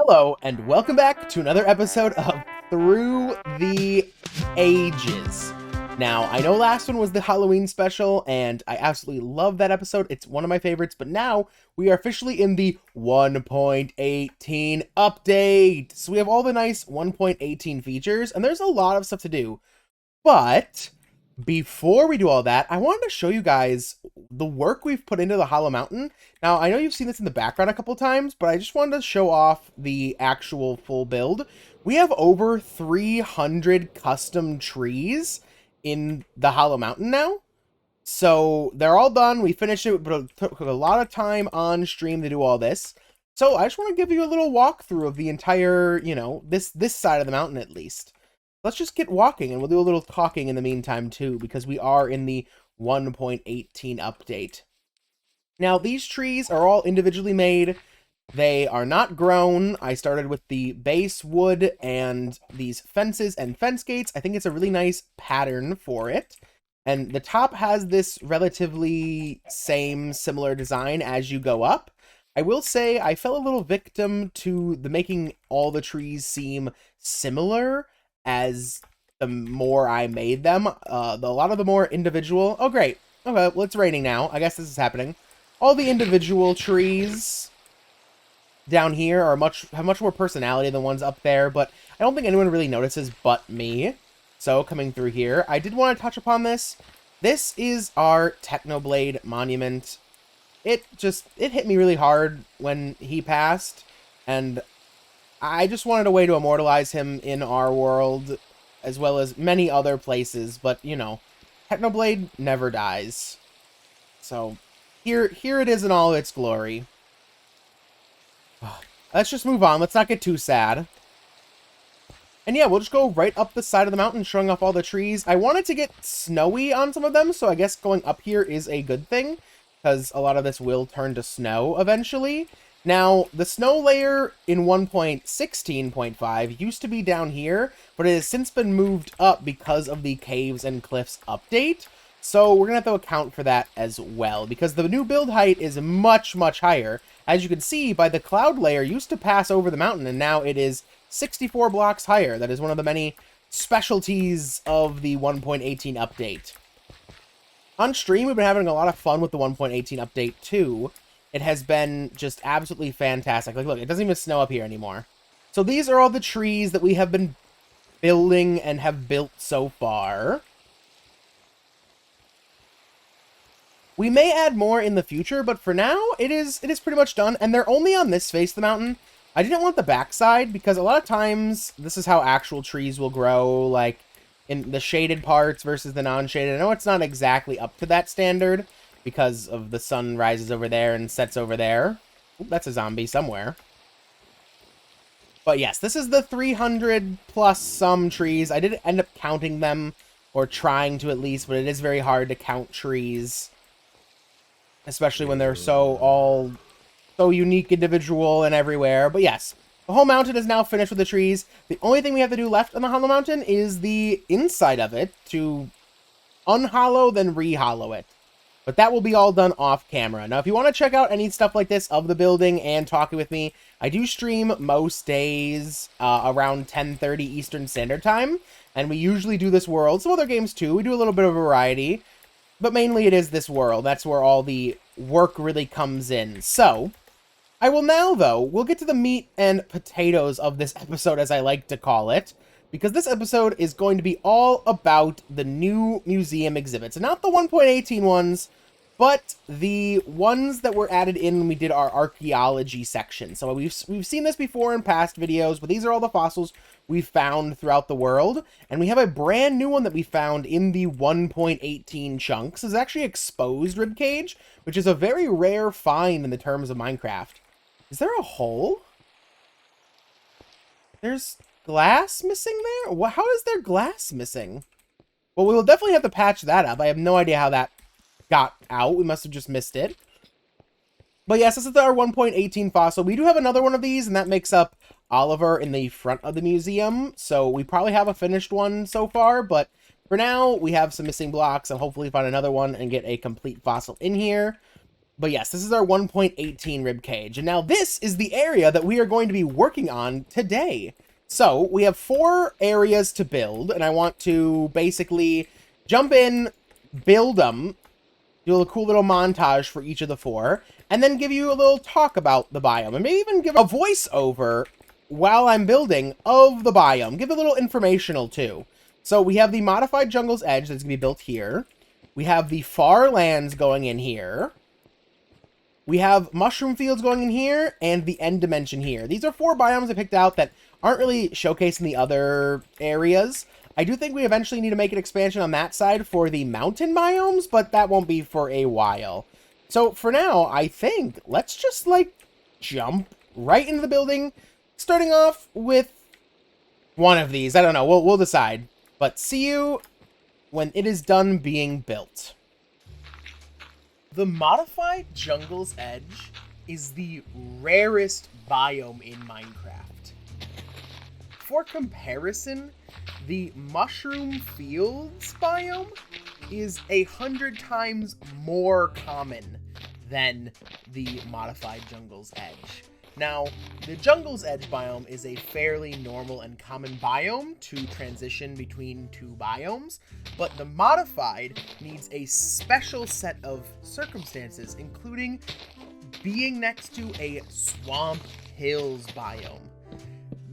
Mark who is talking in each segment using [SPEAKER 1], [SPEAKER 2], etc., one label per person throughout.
[SPEAKER 1] Hello, and welcome back to another episode of Through the Ages. Now, I know last one was the Halloween special, and I absolutely love that episode. It's one of my favorites, but now we are officially in the 1.18 update. So we have all the nice 1.18 features, and there's a lot of stuff to do. But before we do all that, I wanted to show you guys the work we've put into the Hollow Mountain. Now, I know you've seen this in the background a couple times, but I just wanted to show off the actual full build. We have over 300 custom trees in the Hollow Mountain now. So they're all done. We finished it, but it took a lot of time on stream to do all this. So I just want to give you a little walkthrough of the entire, this side of the mountain at least. Let's just get walking, and we'll do a little talking in the meantime, too, because we are in the 1.18 update. Now, these trees are all individually made. They are not grown. I started with the base wood and these fences and fence gates. I think it's a really nice pattern for it. And the top has this relatively similar design as you go up. I will say I fell a little victim to the making all the trees seem similar as the more I made them. A lot of the more individual... Oh, great. Okay, well, it's raining now. I guess this is happening. All the individual trees down here have much more personality than the ones up there, but I don't think anyone really notices but me. So, coming through here, I did want to touch upon this. This is our Technoblade monument. It hit me really hard when he passed, and I just wanted a way to immortalize him in our world, as well as many other places, but, Technoblade never dies. So, here it is in all its glory. Let's just move on. Let's not get too sad. And yeah, we'll just go right up the side of the mountain, showing off all the trees. I wanted to get snowy on some of them, so I guess going up here is a good thing, because a lot of this will turn to snow eventually. Now, the snow layer in 1.16.5 used to be down here, but it has since been moved up because of the Caves and Cliffs update. So we're going to have to account for that as well, because the new build height is much, much higher. As you can see, by the cloud layer used to pass over the mountain, and now it is 64 blocks higher. That is one of the many specialties of the 1.18 update. On stream, we've been having a lot of fun with the 1.18 update, too. It has been just absolutely fantastic. Like, look, it doesn't even snow up here anymore. So these are all the trees that we have been building and have built so far. We may add more in the future, but for now, it is pretty much done. And they're only on this face of the mountain. I didn't want the backside, because a lot of times, this is how actual trees will grow, like, in the shaded parts versus the non-shaded. I know it's not exactly up to that standard, because of the sun rises over there and sets over there. Ooh, that's a zombie somewhere. But yes, this is the 300 plus some trees. I did end up counting them, or trying to at least, but it is very hard to count trees. Especially when they're so unique, individual, and everywhere. But yes, the whole mountain is now finished with the trees. The only thing we have to do left on the Hollow Mountain is the inside of it to unhollow, then re-hollow it. But that will be all done off camera. Now, if you want to check out any stuff like this of the building and talking with me, I do stream most days around 10:30 Eastern Standard Time. And we usually do this world. Some other games too. We do a little bit of variety. But mainly it is this world. That's where all the work really comes in. So, I will now, though, we'll get to the meat and potatoes of this episode, as I like to call it. Because this episode is going to be all about the new museum exhibits. And not the 1.18 ones, but the ones that were added in when we did our archaeology section. So we've seen this before in past videos, but these are all the fossils we've found throughout the world. And we have a brand new one that we found in the 1.18 chunks. This is actually exposed ribcage, which is a very rare find in the terms of Minecraft. Is there a hole? There's glass missing there? How is there glass missing? Well, we will definitely have to patch that up. I have no idea how that got out. We must have just missed it. But yes, this is our 1.18 fossil. We do have another one of these, and that makes up Oliver in the front of the museum. So we probably have a finished one so far, but for now, we have some missing blocks, and hopefully find another one and get a complete fossil in here. But yes, this is our 1.18 rib cage. And now this is the area that we are going to be working on today. So we have 4 areas to build, and I want to basically jump in, build them, do a cool little montage for each of the 4, and then give you a little talk about the biome, and maybe even give a voiceover while I'm building of the biome. Give a little informational too. So we have the modified jungle's edge that's going to be built here. We have the far lands going in here. We have mushroom fields going in here, and the end dimension here. These are 4 biomes I picked out that aren't really showcased in the other areas. I do think we eventually need to make an expansion on that side for the mountain biomes, but that won't be for a while. So for now, I think let's just, like, jump right into the building, starting off with one of these. I don't know. We'll decide. But see you when it is done being built. The modified jungle's edge is the rarest biome in Minecraft. For comparison, the mushroom fields biome is 100 times more common than the modified jungle's edge. Now, the jungle's edge biome is a fairly normal and common biome to transition between 2 biomes, but the modified needs a special set of circumstances, including being next to a swamp hills biome.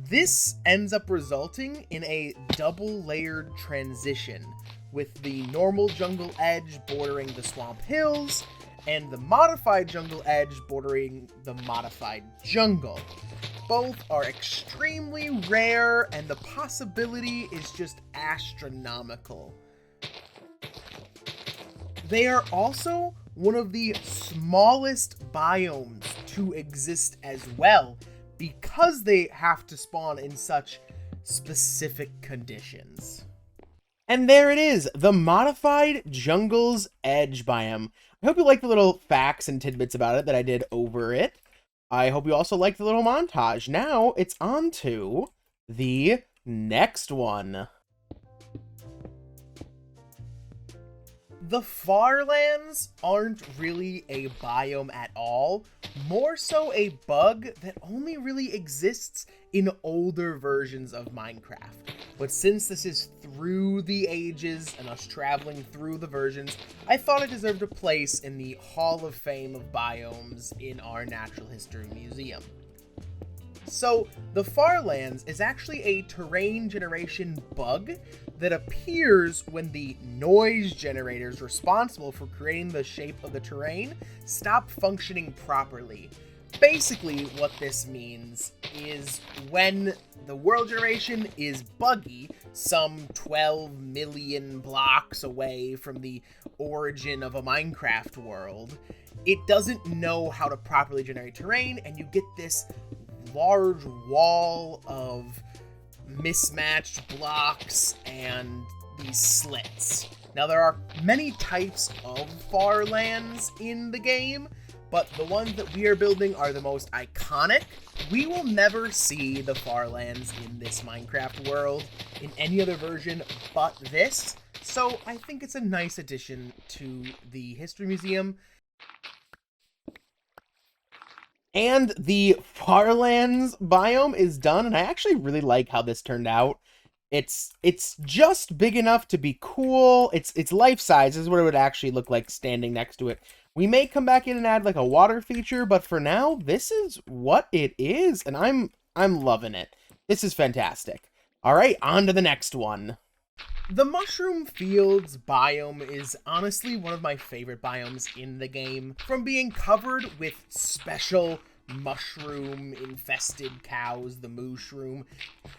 [SPEAKER 1] This ends up resulting in a double-layered transition, with the normal jungle edge bordering the swamp hills, and the modified jungle edge bordering the modified jungle. Both are extremely rare, and the possibility is just astronomical. They are also one of the smallest biomes to exist as well, because they have to spawn in such specific conditions. And there it is, the modified jungle's edge biome. I hope you like the little facts and tidbits about it that I did over it. I hope you also like the little montage. Now it's on to the next one. The Farlands aren't really a biome at all, more so a bug that only really exists in older versions of Minecraft. But since this is through the ages and us traveling through the versions, I thought it deserved a place in the Hall of Fame of biomes in our Natural History Museum. So, the Farlands is actually a terrain generation bug that appears when the noise generators responsible for creating the shape of the terrain stop functioning properly. Basically, what this means is when the world generation is buggy, some 12 million blocks away from the origin of a Minecraft world, it doesn't know how to properly generate terrain, and you get this large wall of mismatched blocks and these slits. Now, there are many types of Farlands in the game, but the ones that we are building are the most iconic. We will never see the Farlands in this Minecraft world in any other version but this, so I think it's a nice addition to the History Museum. And the Farlands biome is done, and I actually really like how this turned out. It's just big enough to be cool. It's life size. This is what it would actually look like standing next to it. We may come back in and add like a water feature, but for now, this is what it is, and I'm loving it. This is fantastic. All right, on to the next one. The Mushroom Fields biome is honestly one of my favorite biomes in the game. From being covered with special mushroom-infested cows, the Mooshroom,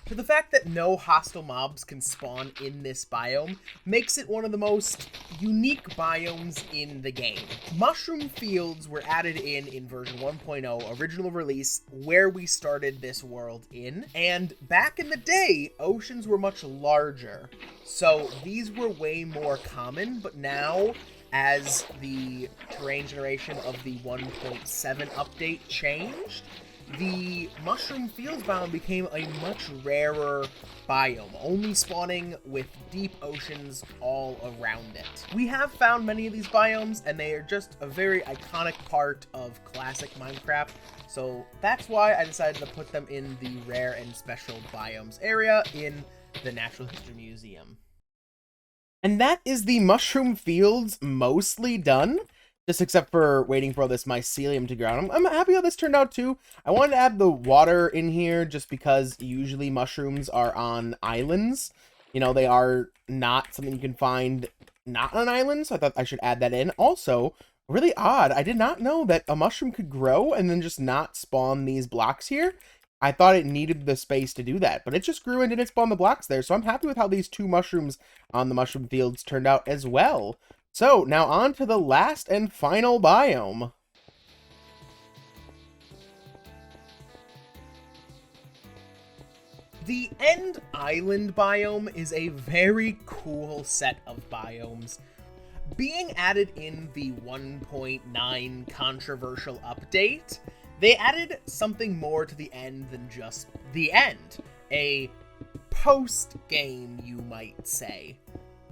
[SPEAKER 1] to the fact that no hostile mobs can spawn in this biome makes it one of the most unique biomes in the game. Mushroom Fields were added in version 1.0, original release, where we started this world in, and back in the day, oceans were much larger, so these were way more common, but now, as the terrain generation of the 1.7 update changed, the mushroom fields biome became a much rarer biome, only spawning with deep oceans all around it. We have found many of these biomes, and they are just a very iconic part of classic Minecraft, so that's why I decided to put them in the rare and special biomes area in the Natural History Museum. And that is the mushroom fields mostly done, just except for waiting for all this mycelium to grow. I'm happy how this turned out too. I wanted to add the water in here just because usually mushrooms are on islands. You know, they are not something you can find not on an island, so I thought I should add that in. Also, really odd, I did not know that a mushroom could grow and then just not spawn these blocks here. I thought it needed the space to do that, but it just grew and didn't spawn the blocks there, so I'm happy with how these two mushrooms on the mushroom fields turned out as well. So, now on to the last and final biome. The End Island biome is a very cool set of biomes. Being added in the 1.9 controversial update, they added something more to the end than just the end. A post-game, you might say.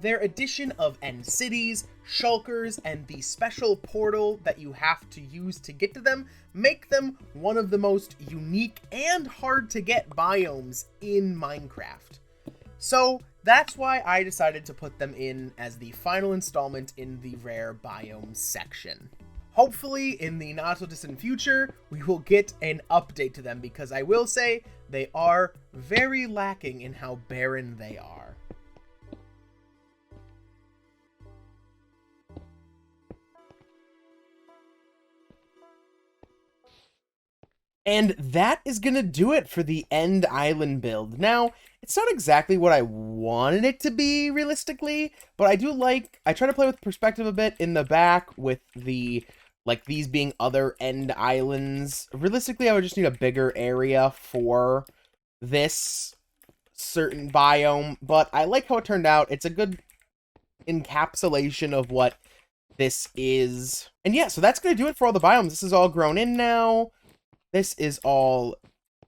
[SPEAKER 1] Their addition of end cities, shulkers, and the special portal that you have to use to get to them make them one of the most unique and hard to get biomes in Minecraft. So that's why I decided to put them in as the final installment in the rare biomes section. Hopefully, in the not so distant future, we will get an update to them, because I will say they are very lacking in how barren they are. And that is going to do it for the End Island build. Now, it's not exactly what I wanted it to be, realistically, but I try to play with perspective a bit in the back with the, like, these being other End Islands. Realistically, I would just need a bigger area for this certain biome, but I like how it turned out. It's a good encapsulation of what this is. And yeah, so that's going to do it for all the biomes. This is all grown in now. This is all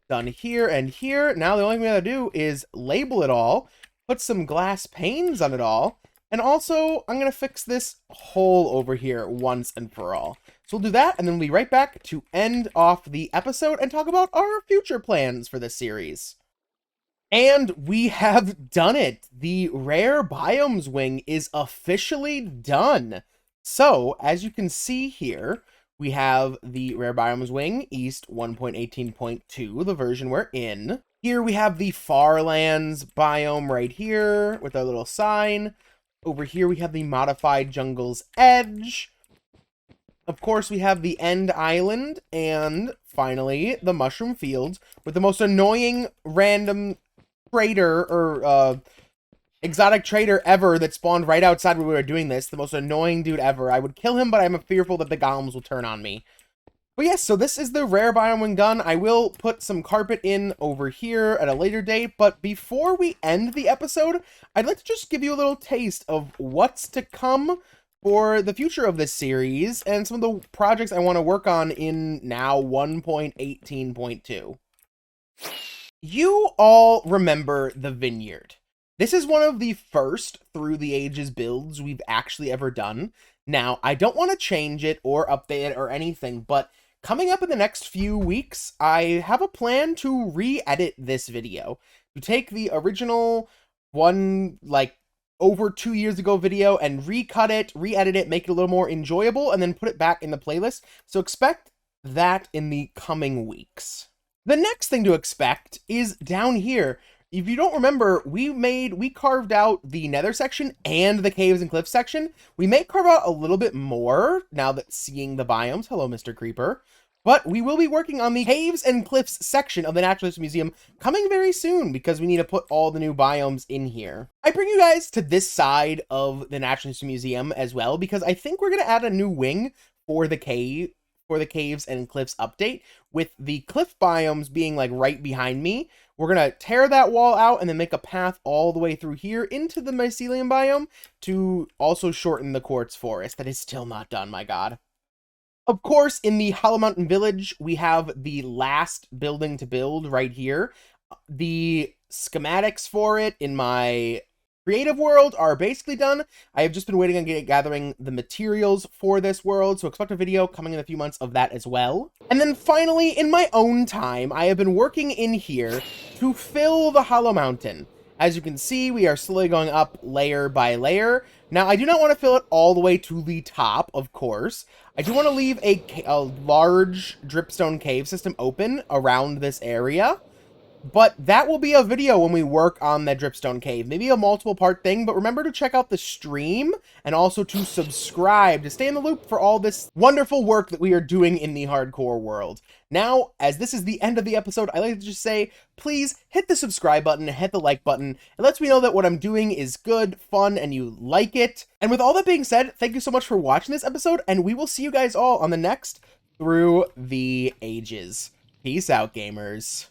[SPEAKER 1] done here and here. Now the only thing I gotta do is label it all, put some glass panes on it all, and also I'm gonna fix this hole over here once and for all. So we'll do that, and then we'll be right back to end off the episode and talk about our future plans for this series. And we have done it! The Rare Biomes wing is officially done! So, as you can see here, we have the Rare Biomes wing, East 1.18.2, the version we're in. Here we have the Farlands biome right here with our little sign. Over here we have the Modified Jungle's Edge. Of course, we have the End Island, and finally, the Mushroom Fields with the most annoying random trader or exotic trader ever that spawned right outside when we were doing this. The most annoying dude ever. I would kill him, but I'm fearful that the golems will turn on me. But yes, so this is the Rare Biome wing done. I will put some carpet in over here at a later date, but before we end the episode, I'd like to just give you a little taste of what's to come for the future of this series and some of the projects I want to work on in now 1.18.2. You all remember the Vineyard. This is one of the first Through the Ages builds we've actually ever done. Now, I don't want to change it or update it or anything, but coming up in the next few weeks, I have a plan to re-edit this video. To take the original one, like, over 2 years ago video and recut it, re-edit it, make it a little more enjoyable, and then put it back in the playlist. So expect that in the coming weeks. The next thing to expect is down here. If you don't remember, we carved out the nether section and the caves and cliffs section. We may carve out a little bit more now that seeing the biomes. Hello, Mr. Creeper. But we will be working on the caves and cliffs section of the Natural History Museum coming very soon because we need to put all the new biomes in here. I bring you guys to this side of the Natural History Museum as well because I think we're going to add a new wing for the caves and cliffs update, with the cliff biomes being like right behind me. We're going to tear that wall out and then make a path all the way through here into the mycelium biome to also shorten the quartz forest that is still not done, my god. Of course, in the Hollow Mountain Village, we have the last building to build right here. The schematics for it in my creative world are basically done. I have just been waiting on gathering the materials for this world, so expect a video coming in a few months of that as well. And then finally, in my own time, I have been working in here to fill the Hollow Mountain. As you can see, we are slowly going up layer by layer. Now, I do not want to fill it all the way to the top, of course. I do want to leave a large dripstone cave system open around this area. But that will be a video when we work on that dripstone cave. Maybe a multiple part thing, but remember to check out the stream and also to subscribe to stay in the loop for all this wonderful work that we are doing in the hardcore world. Now, as this is the end of the episode, I like to just say, please hit the subscribe button, hit the like button. It lets me know that what I'm doing is good, fun, and you like it. And with all that being said, thank you so much for watching this episode, and we will see you guys all on the next Through the Ages. Peace out, gamers.